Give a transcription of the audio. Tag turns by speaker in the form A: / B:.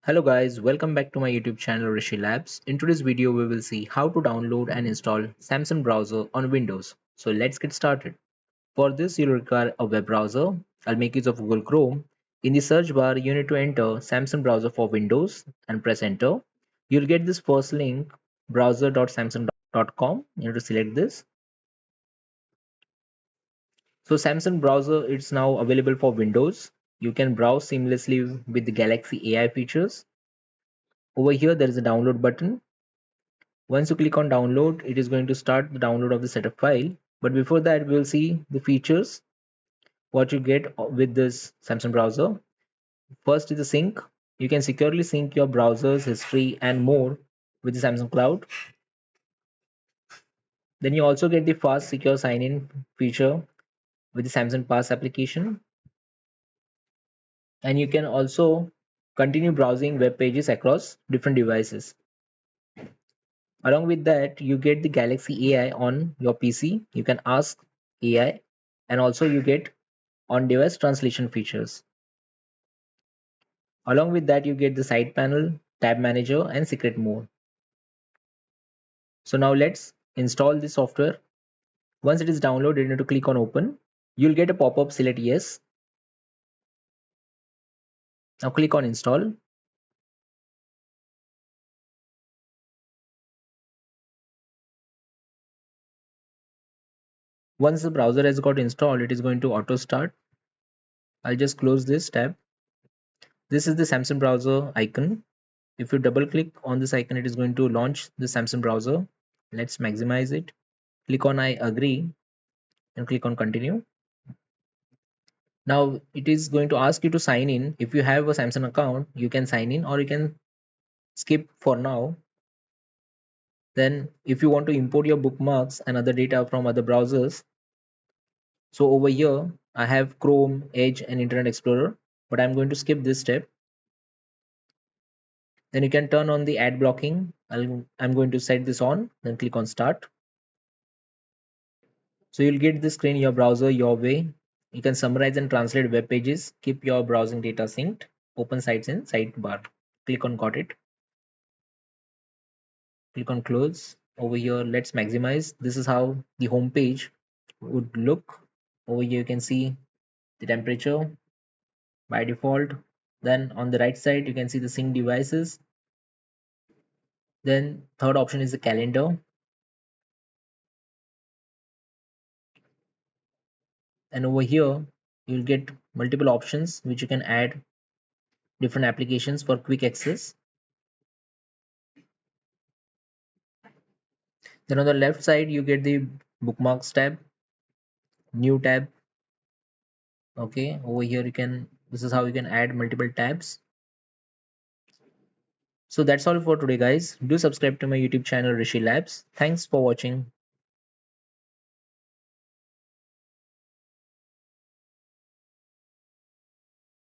A: Hello guys, welcome back to my YouTube channel Rishi Labs. In today's video we will see how to download and install Samsung browser on Windows. So let's get started. For this you'll require a web browser. I'll make use of Google Chrome. In the search bar you need to enter Samsung browser for Windows and press enter. You'll get this first link browser.samsung.com. You need to select this. So Samsung browser is now available for Windows. You can browse seamlessly with the Galaxy AI features. Over here there is a download button. Once you click on download, it is going to start the download of the setup file. But before that, we will see the features, what you get with this Samsung browser. First is the sync. You can securely sync your browser's history and more with the Samsung Cloud. Then you also get the fast secure sign-in feature with the Samsung Pass application. And you can also continue browsing web pages across different devices. Along with that, you get the Galaxy AI on your PC. You can ask AI, and also you get on-device translation features. Along with that, you get the side panel, tab manager, and secret mode. So now let's install the software. Once it is downloaded, you need to click on open. You'll get a pop-up, select yes. Now click on install. Once the browser has got installed, it is going to auto start. I'll just close this tab. This is the Samsung browser icon. If you double click on this icon, it is going to launch the Samsung browser. Let's maximize it. Click on I agree and click on continue. Now it is going to ask you to sign in. If you have a Samsung account, you can sign in or you can skip for now. Then if you want to import your bookmarks and other data from other browsers, so over here I have Chrome, Edge and Internet Explorer, but I'm going to skip this step. Then you can turn on the ad blocking. I'm going to set this on, then click on start. So you'll get the screen your browser your way. You can summarize and translate web pages, keep your browsing data synced, open sites in sidebar. Click on got it. Click on close. Over here, let's maximize. This is how the home page would look. Over here, you can see the temperature by default. Then on the right side, you can see the sync devices. Then third option is the calendar. And over here, you'll get multiple options which you can add different applications for quick access. Then on the left side, you get the bookmarks tab, new tab. Okay, over here you can, this is how you can add multiple tabs. So that's all for today guys. Do subscribe to my YouTube channel Rishi Labs. Thanks for watching.